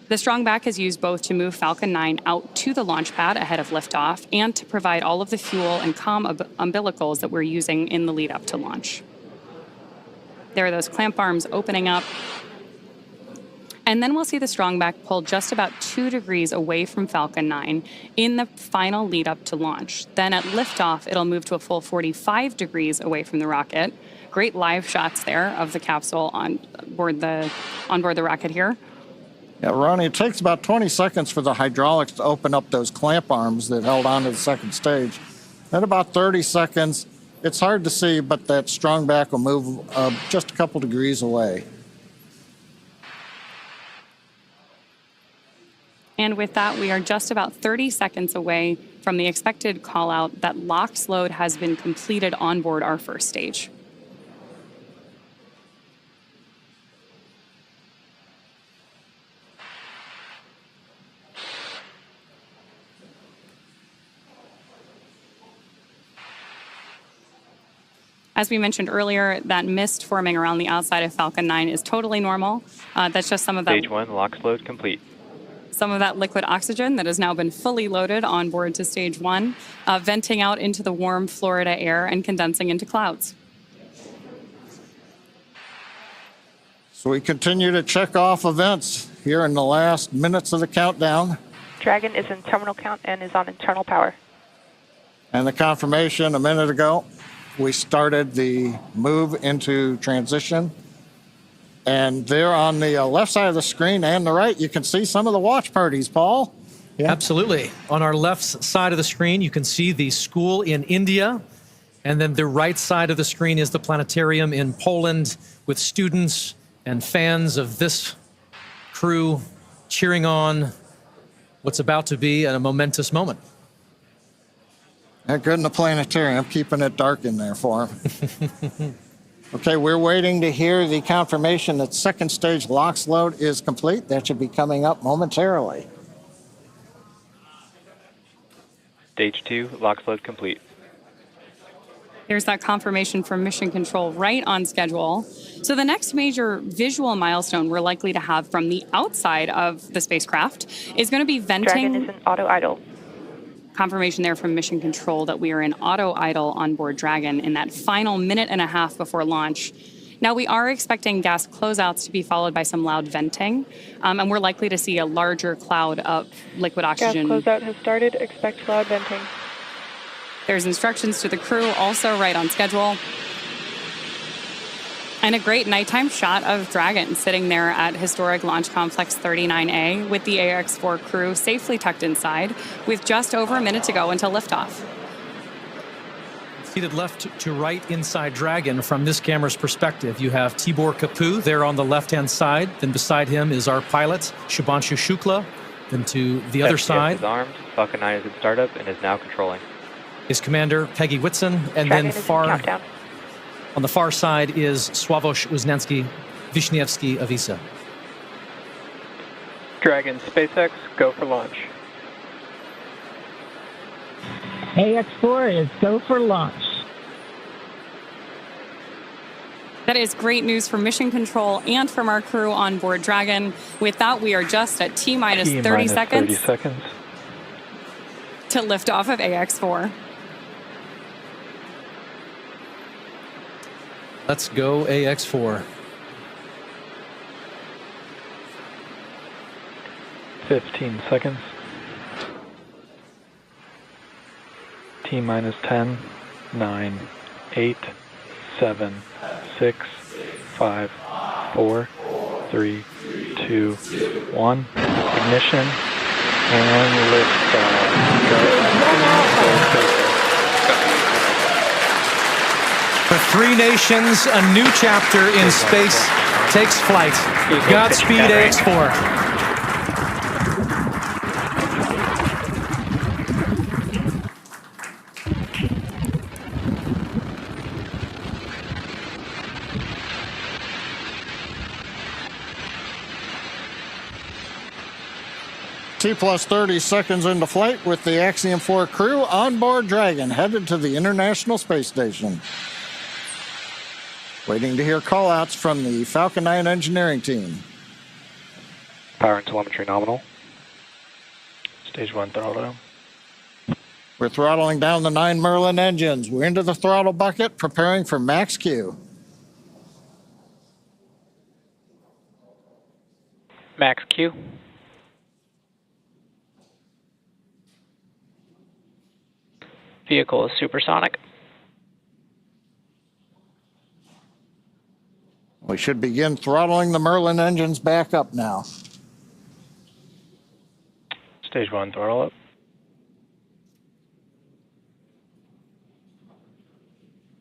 Speaker 10: The strong back is used both to move Falcon 9 out to the launch pad ahead of liftoff and to provide all of the fuel and comm umbilicals that we're using in the lead up to launch. There are those clamp arms opening up. And then we'll see the strong back pull just about 2 degrees away from Falcon 9 in the final lead up to launch. Then at liftoff, it'll move to a full 45 degrees away from the rocket. Great live shots there of the capsule on board the rocket here.
Speaker 1: Yeah, Ronnie, it takes about 20 seconds for the hydraulics to open up those clamp arms that held on to the second stage. At about 30 seconds, it's hard to see, but that strong back will move just a couple degrees away.
Speaker 10: And with that, we are just about 30 seconds away from the expected call out that LOX load has been completed on board our first stage. As we mentioned earlier, that mist forming around the outside of Falcon 9 is totally normal. That's just some of that.
Speaker 7: Stage 1, LOX load complete.
Speaker 10: Some of that liquid oxygen that has now been fully loaded on board to stage 1, venting out into the warm Florida air and condensing into clouds.
Speaker 1: So we continue to check off events here in the last minutes of the countdown.
Speaker 8: Dragon is in terminal count and is on internal power.
Speaker 1: And the confirmation a minute ago, we started the move into transition. And there on the left side of the screen and the right, you can see some of the watch parties, Paul.
Speaker 6: Yeah. Absolutely. On our left side of the screen, you can see the school in India. And then the right side of the screen is the planetarium in Poland with students and fans of this crew cheering on what's about to be a momentous moment.
Speaker 1: They're good in the planetarium, keeping it dark in there for them. Okay, we're waiting to hear the confirmation that second stage LOX load is complete. That should be coming up momentarily.
Speaker 7: Stage 2, LOX load complete.
Speaker 10: There's that confirmation from Mission Control right on schedule. So the next major visual milestone we're likely to have from the outside of the spacecraft is going to be venting.
Speaker 8: Dragon is in auto idle.
Speaker 10: Confirmation there from Mission Control that we are in auto idle on board Dragon in that final minute and a half before launch. Now, we are expecting gas closeouts to be followed by some loud venting, and we're likely to see a larger cloud of liquid oxygen.
Speaker 8: Gas closeout has started. Expect loud venting.
Speaker 10: There's instructions to the crew, also right on schedule. And a great nighttime shot of Dragon sitting there at historic Launch Complex 39A with the AX-4 crew safely tucked inside with just over a minute to go until liftoff.
Speaker 6: Seated left to right inside Dragon from this camera's perspective, you have Tibor Kapu there on the left-hand side. Then beside him is our pilot, Shubhanshu Shukla. Then to the other side
Speaker 7: is armed. Falcon 9 is in startup and is now controlling.
Speaker 6: Is Commander Peggy Whitson. And
Speaker 8: Dragon
Speaker 6: then on the far side is Sławosz Wisniewski of ESA.
Speaker 9: Dragon, SpaceX, go for launch.
Speaker 16: AX-4 is go for launch.
Speaker 10: That is great news for Mission Control and from our crew on board Dragon. With that, we are just at T-minus 30 seconds to lift off of AX-4.
Speaker 6: Let's go AX-4.
Speaker 9: 15 seconds. T-minus 10, 9, 8, 7, 6, 5, 4, 3, 2, 1. Ignition and liftoff.
Speaker 6: For three nations, a new chapter in space takes flight. Godspeed, AX-4.
Speaker 1: T plus 30 seconds into flight with the Axiom-4 crew on board Dragon, headed to the International Space Station. Waiting to hear callouts from the Falcon 9 engineering team.
Speaker 9: Power and telemetry nominal. Stage 1 throttle down.
Speaker 1: We're throttling down the 9 Merlin engines. We're into the throttle bucket, preparing for max Q.
Speaker 7: Max Q. Vehicle is supersonic.
Speaker 1: We should begin throttling the Merlin engines back up now.
Speaker 9: Stage 1 throttle up.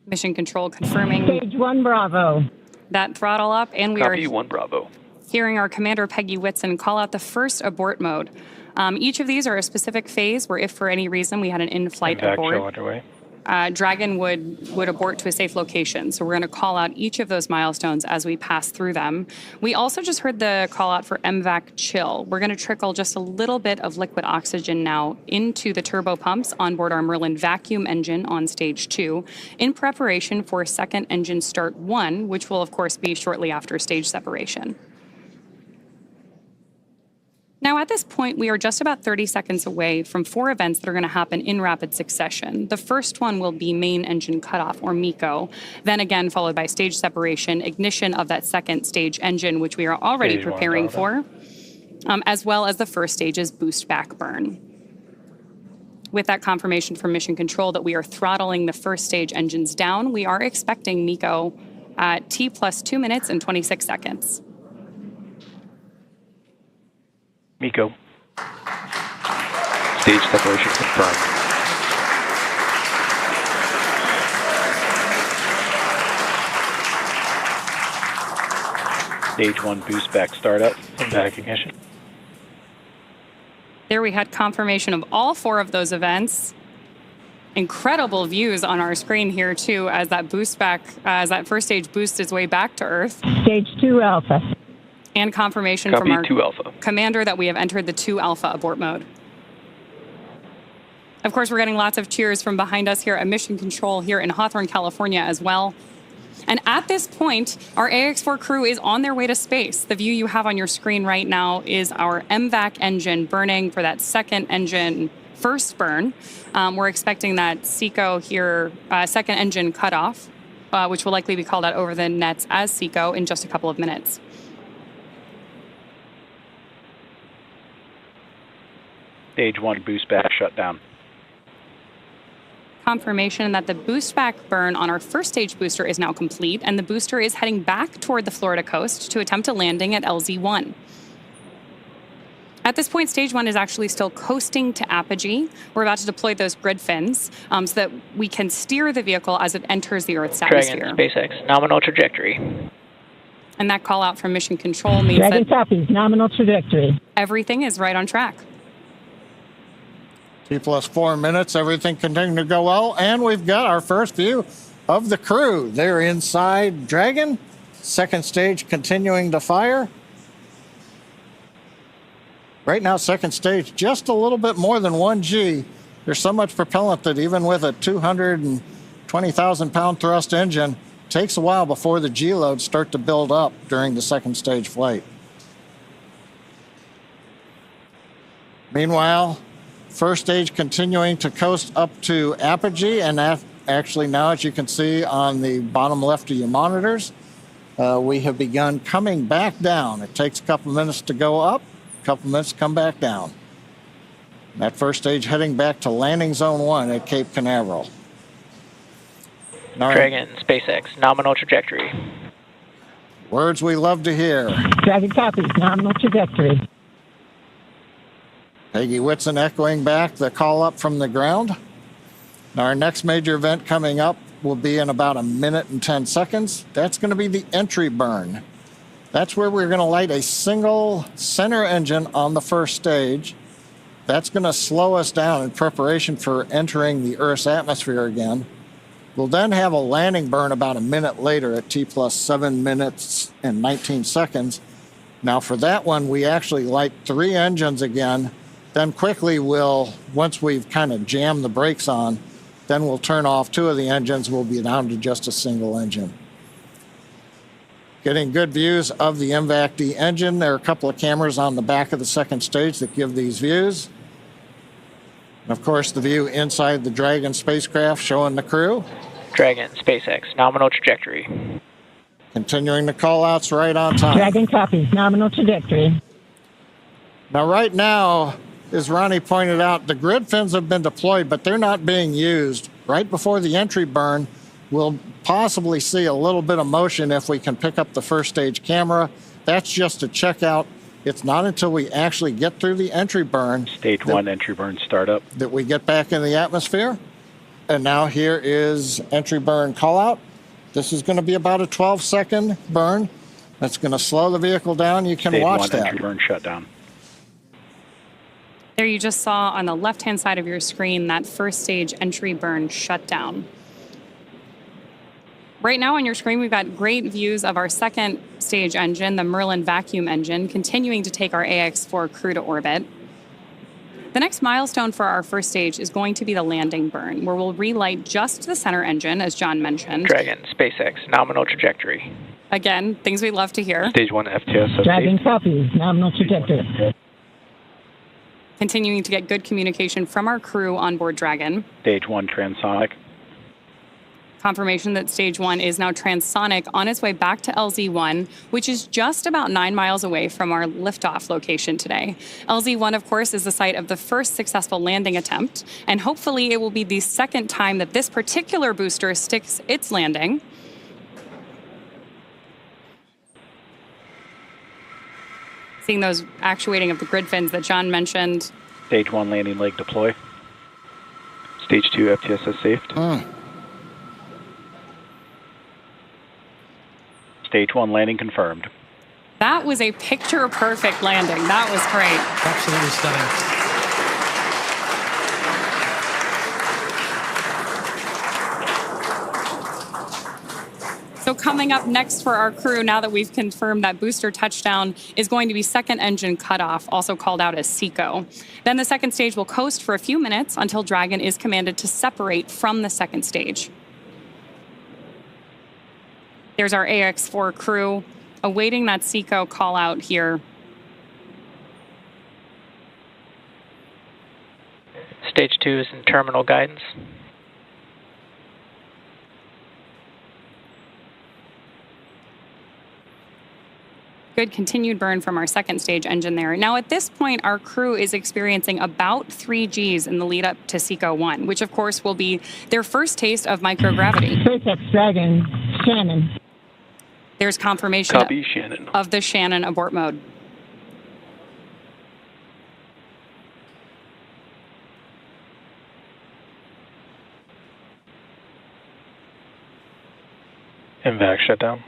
Speaker 10: Mission control confirming.
Speaker 16: Stage 1 Bravo.
Speaker 10: That throttle up, and we
Speaker 5: Copy,
Speaker 10: are
Speaker 5: 1 Bravo.
Speaker 10: hearing our commander, Peggy Whitson, call out the first abort mode. Each of these are a specific phase where if for any reason we had an in-flight abort,
Speaker 9: underway.
Speaker 10: Dragon would abort to a safe location. So we're going to call out each of those milestones as we pass through them. We also just heard the call out for MVAC chill. We're going to trickle just a little bit of liquid oxygen now into the turbo pumps on board our Merlin vacuum engine on stage 2 in preparation for second engine start 1, which will of course be shortly after stage separation. Now, at this point, we are just about 30 seconds away from 4 events that are going to happen in rapid succession. The first one will be main engine cutoff, or MECO, then again followed by stage separation, ignition of that second stage engine, which we are already
Speaker 9: Stage
Speaker 10: preparing
Speaker 9: 1
Speaker 10: for, as well as the first stage's boost back burn. With that confirmation from Mission Control that we are throttling the first stage engines down, we are expecting MECO at T plus 2 minutes and 26 seconds.
Speaker 9: MECO.
Speaker 7: Stage separation confirmed.
Speaker 9: Stage 1 boost back startup and back ignition.
Speaker 10: There we had confirmation of all 4 of those events. Incredible views on our screen here too as that boost back, as that first stage boosts its way back to Earth.
Speaker 16: Stage 2 Alpha.
Speaker 10: And confirmation
Speaker 5: Copy,
Speaker 10: from our
Speaker 5: 2 Alpha.
Speaker 10: commander that we have entered the 2 Alpha abort mode. Of course, we're getting lots of cheers from behind us here at Mission Control here in Hawthorne, California as well. And at this point, our AX4 crew is on their way to space. The view you have on your screen right now is our MVAC engine burning for that second engine first burn. We're expecting that SECO here, second engine cutoff, which will likely be called out over the nets as SECO in just a couple of minutes.
Speaker 9: Stage 1 boost back shut down.
Speaker 10: Confirmation that the boost back burn on our first stage booster is now complete, and the booster is heading back toward the Florida coast to attempt a landing at LZ1. At this point, stage 1 is actually still coasting to apogee. We're about to deploy those grid fins so that we can steer the vehicle as it enters the Earth's atmosphere.
Speaker 7: Dragon, SpaceX, nominal trajectory.
Speaker 10: And that call out from Mission Control means
Speaker 16: Dragon
Speaker 10: that
Speaker 16: copies, nominal trajectory.
Speaker 10: everything is right on track.
Speaker 1: T plus 4 minutes, everything continuing to go well, and we've got our first view of the crew. They're inside Dragon, second stage continuing to fire. Right now, second stage, just a little bit more than 1 G. There's so much propellant that even with a 220,000-pound thrust engine, it takes a while before the G loads start to build up during the second stage flight. Meanwhile, first stage continuing to coast up to apogee, and actually now, as you can see on the bottom left of your monitors, we have begun coming back down. It takes a couple minutes to go up, a couple minutes to come back down. And that first stage heading back to landing zone 1 at Cape Canaveral. All right.
Speaker 7: Dragon, SpaceX, nominal trajectory.
Speaker 1: Words we love to hear.
Speaker 16: Dragon copies, nominal trajectory.
Speaker 1: Peggy Whitson echoing back the call up from the ground. Now our next major event coming up will be in about 1 minute and 10 seconds. That's going to be the entry burn. That's where we're going to light a single center engine on the first stage. That's going to slow us down in preparation for entering the Earth's atmosphere again. We'll then have a landing burn about 1 minute later at T plus 7 minutes and 19 seconds. Now for that one, we actually light 3 engines again Then quickly once we've kind of jammed the brakes on, then we'll turn off 2 of the engines. We'll be down to just a single engine. Getting good views of the MVAC-D engine. There are a couple of cameras on the back of the second stage that give these views. And of course, the view inside the Dragon spacecraft showing the crew.
Speaker 7: Dragon, SpaceX, nominal trajectory.
Speaker 1: Continuing the call-outs right on time.
Speaker 16: Dragon copies, nominal trajectory.
Speaker 1: Now, right now, as Ronnie pointed out, the grid fins have been deployed, but they're not being used. Right before the entry burn, we'll possibly see a little bit of motion if we can pick up the first stage camera. That's just to check out. It's not until we actually get through the entry burn.
Speaker 9: Stage 1 entry burn startup.
Speaker 1: That we get back in the atmosphere. And now here is entry burn call out. This is going to be about a 12-second burn. That's going to slow the vehicle down. You can watch
Speaker 9: Stage 1
Speaker 1: that.
Speaker 9: entry burn shutdown.
Speaker 10: There you just saw on the left-hand side of your screen that first stage entry burn shutdown. Right now on your screen, we've got great views of our second stage engine, the Merlin vacuum engine, continuing to take our AX-4 crew to orbit. The next milestone for our first stage is going to be the landing burn, where we'll relight just the center engine, as John mentioned.
Speaker 7: Dragon, SpaceX, nominal trajectory.
Speaker 10: Again, things we love to hear.
Speaker 9: Stage 1 FTS.
Speaker 16: Dragon copies, nominal trajectory.
Speaker 10: Continuing to get good communication from our crew on board Dragon.
Speaker 9: Stage 1 transonic.
Speaker 10: Confirmation that stage 1 is now transonic on its way back to LZ-1, which is just about 9 miles away from our liftoff location today. LZ-1, of course, is the site of the first successful landing attempt, and hopefully it will be the second time that this particular booster sticks its landing. Seeing those actuating of the grid fins that John mentioned.
Speaker 9: Stage 1 landing leg deploy. Stage 2 FTSS safed. Stage 1 landing confirmed.
Speaker 10: That was a picture-perfect landing. That was great.
Speaker 6: Absolutely stunning.
Speaker 10: So coming up next for our crew, now that we've confirmed that booster touchdown, is going to be second engine cutoff, also called out as SECO. Then the second stage will coast for a few minutes until Dragon is commanded to separate from the second stage. There's our AX-4 crew awaiting that SECO call out here.
Speaker 7: Stage 2 is in terminal guidance.
Speaker 10: Good continued burn from our second stage engine there. Now at this point, our crew is experiencing about 3 Gs in the lead up to SECO 1, which of course will be their first taste of microgravity.
Speaker 16: SpaceX Dragon, Shannon.
Speaker 10: There's confirmation
Speaker 9: Copy, Shannon.
Speaker 10: of the Shannon abort mode.
Speaker 9: MVAC shutdown.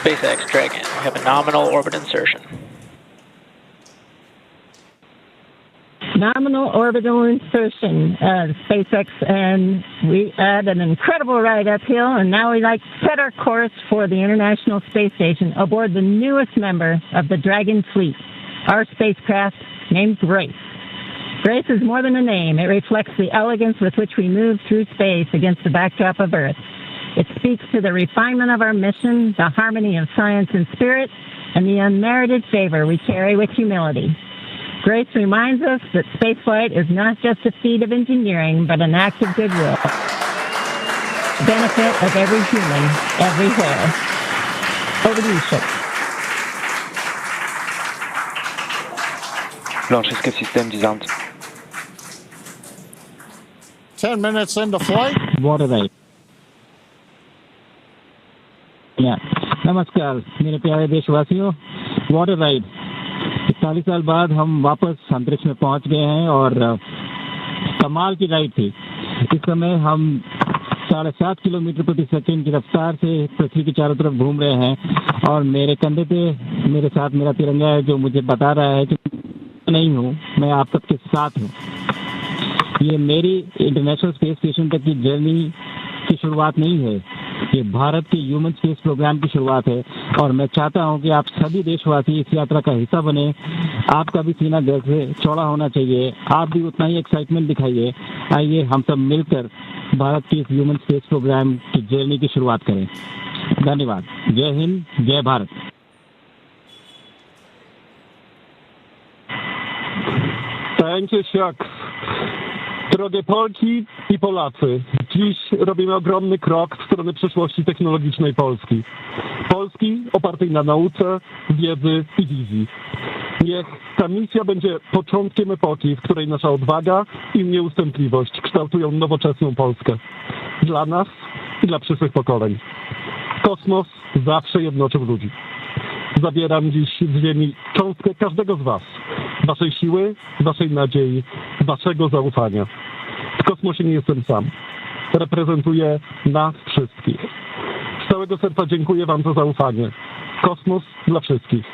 Speaker 7: SpaceX Dragon, we have a nominal orbit insertion.
Speaker 16: Nominal orbital insertion, SpaceX, and we had an incredible ride uphill, and now we like to set our course for the International Space Station aboard the newest member of the Dragon fleet, our spacecraft named Grace. Grace is more than a name. It reflects the elegance with which we move through space against the backdrop of Earth. It speaks to the refinement of our mission, the harmony of science and spirit, and the unmerited favor we carry with humility. Grace reminds us that spaceflight is not just a feat of engineering, but an act of goodwill. Benefit of every human, everywhere. Over to you, Chip.
Speaker 7: Launch escape system disarmed.
Speaker 1: 10 minutes into flight.
Speaker 11: Water ride. नमस्कार मेरे प्यारे देशवासियों, water ride 41 साल बाद हम वापस अंतरिक्ष में पहुंच गए हैं और कमाल की राइड थी। इस समय हम 7.5 किलोमीटर प्रति सेकंड की रफ्तार से पृथ्वी के चारों तरफ घूम रहे हैं और मेरे कंधे पे मेरे साथ मेरा तिरंगा है जो मुझे बता रहा है कि नहीं हूँ, मैं आप सबके साथ हूँ। ये मेरी इंटरनेशनल स्पेस स्टेशन तक की जर्नी की शुरुआत नहीं है, ये भारत के ह्यूमन स्पेस प्रोग्राम की शुरुआत है और मैं चाहता हूं कि आप सभी देशवासी इस यात्रा का हिस्सा बने। आपका भी सीना गर्व से चौड़ा होना चाहिए, आप भी उतना ही एक्साइटमेंट दिखाइए। आइए हम सब मिलकर भारत के इस ह्यूमन स्पेस प्रोग्राम की जर्नी की शुरुआत करें। धन्यवाद। जय हिंद, जय Bharat.
Speaker 12: Thank you, Shucks. Drogie Polki i Polacy, dziś robimy ogromny krok w stronę przyszłości technologicznej Polski. Polski opartej na nauce, wiedzy i wizji. Niech ta misja będzie początkiem epoki, w której nasza odwaga i nieustępliwość kształtują nowoczesną Polskę. Dla nas i dla przyszłych pokoleń. Kosmos zawsze jednoczył ludzi. Zabieram dziś z ziemi cząstkę każdego z was. Waszej siły, waszej nadziei, waszego zaufania. W kosmosie nie jestem sam. Reprezentuję nas wszystkich. Z całego serca dziękuję wam za zaufanie. Kosmos dla wszystkich.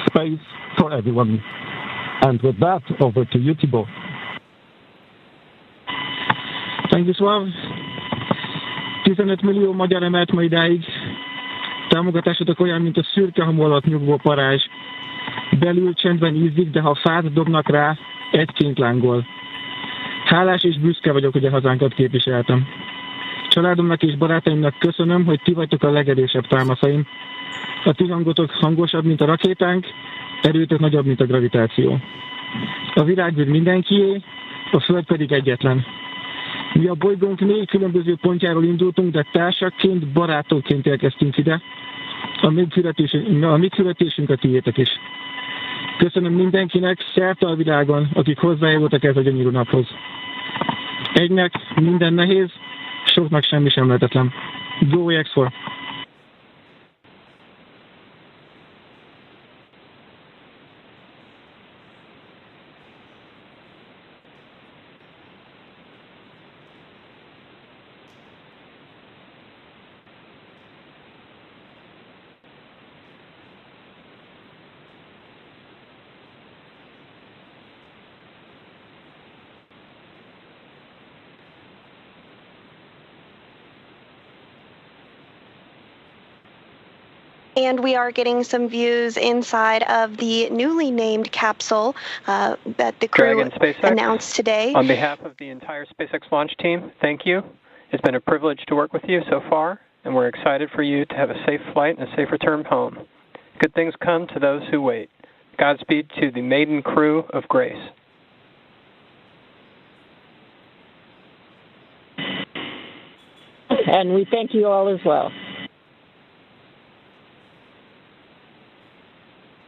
Speaker 12: Space for everyone. And with that, over to you, Thibaut.
Speaker 11: Thank you, Sław. 15 millió magyar emelt ma idáig. Támogatásotok olyan, mint a szürke hamu alatt nyugvó parázs. Belül csendben ízik, de ha fát dobnak rá, egyként lángol. Hálás és büszke vagyok, hogy a hazánkat képviseltem. Családomnak és barátaimnak köszönöm, hogy ti vagytok a legerősebb támaszaim. A ti hangotok hangosabb, mint a rakétánk, erőtök nagyobb, mint a gravitáció. A világűr mindenkié, a Föld pedig egyetlen. Mi a bolygónk 4 különböző pontjáról indultunk, de társakként, barátokként érkeztünk ide. A mi születésünk a tiétek is. Köszönöm mindenkinek szerte a világon, akik hozzájárultak ez a gyönyörű naphoz. Egynek minden nehéz, soknak semmi sem lehetetlen. Go EX4!
Speaker 13: And we are getting some views inside of the newly named capsule that the crew
Speaker 7: Dragon SpaceX,
Speaker 13: announced today.
Speaker 7: On behalf of the entire SpaceX launch team, thank you. It's been a privilege to work with you so far, and we're excited for you to have a safe flight and a safe return home. Good things come to those who wait. Godspeed to the maiden crew of Grace.
Speaker 16: And we thank you all as well.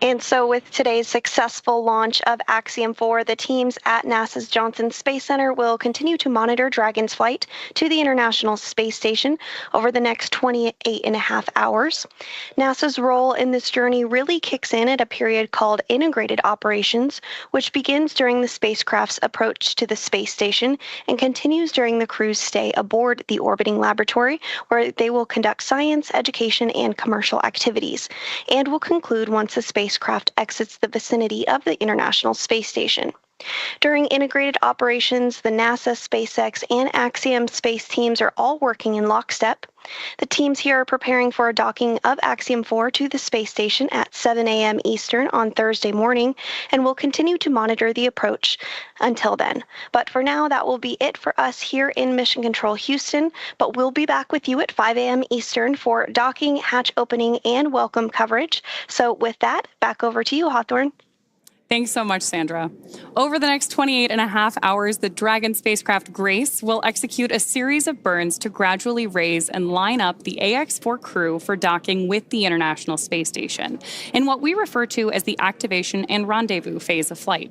Speaker 13: And so with today's successful launch of Axiom-4, the teams at NASA's Johnson Space Center will continue to monitor Dragon's flight to the International Space Station over the next 28.5 hours. NASA's role in this journey really kicks in at a period called integrated operations, which begins during the spacecraft's approach to the space station and continues during the crew's stay aboard the orbiting laboratory, where they will conduct science, education, and commercial activities, and will conclude once the spacecraft exits the vicinity of the International Space Station. During integrated operations, the NASA, SpaceX, and Axiom space teams are all working in lockstep. The teams here are preparing for a docking of Axiom-4 to the space station at 7 a.m. Eastern on Thursday morning, and will continue to monitor the approach until then. But for now, that will be it for us here in Mission Control Houston, but we'll be back with you at 5 a.m. Eastern for docking, hatch opening, and welcome coverage. So with that, back over to you, Hawthorne.
Speaker 10: Thanks so much, Sandra. Over the next 28.5 hours, the Dragon spacecraft Grace will execute a series of burns to gradually raise and line up the AX-4 crew for docking with the International Space Station in what we refer to as the activation and rendezvous phase of flight.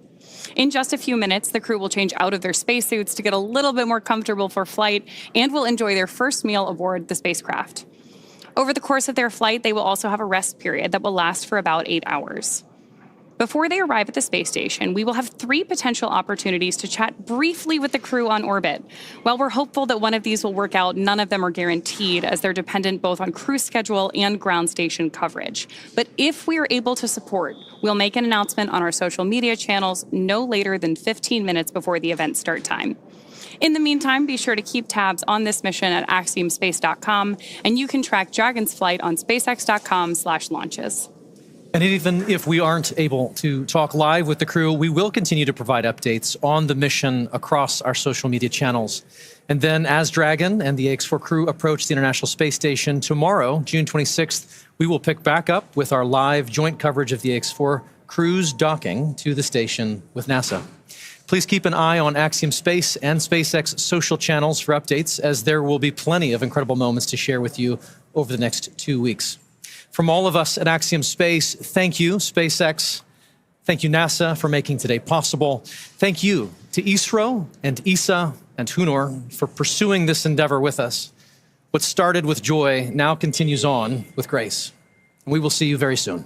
Speaker 10: In just a few minutes, the crew will change out of their spacesuits to get a little bit more comfortable for flight and will enjoy their first meal aboard the spacecraft. Over the course of their flight, they will also have a rest period that will last for about 8 hours. Before they arrive at the space station, we will have 3 potential opportunities to chat briefly with the crew on orbit. While we're hopeful that one of these will work out, none of them are guaranteed, as they're dependent both on crew schedule and ground station coverage. But if we are able to support, we'll make an announcement on our social media channels no later than 15 minutes before the event start time. In the meantime, be sure to keep tabs on this mission at axiomspace.com, and you can track Dragon's flight on spacex.com/launches.
Speaker 6: And even if we aren't able to talk live with the crew, we will continue to provide updates on the mission across our social media channels. And then as Dragon and the AX-4 crew approach the International Space Station tomorrow, June 26th, we will pick back up with our live joint coverage of the AX-4 crew's docking to the station with NASA. Please keep an eye on Axiom Space and SpaceX social channels for updates, as there will be plenty of incredible moments to share with you over the next 2 weeks. From all of us at Axiom Space, thank you, SpaceX. Thank you, NASA, for making today possible. Thank you to ISRO and ESA and Hunor for pursuing this endeavor with us. What started with joy now continues on with grace. We will see you very soon.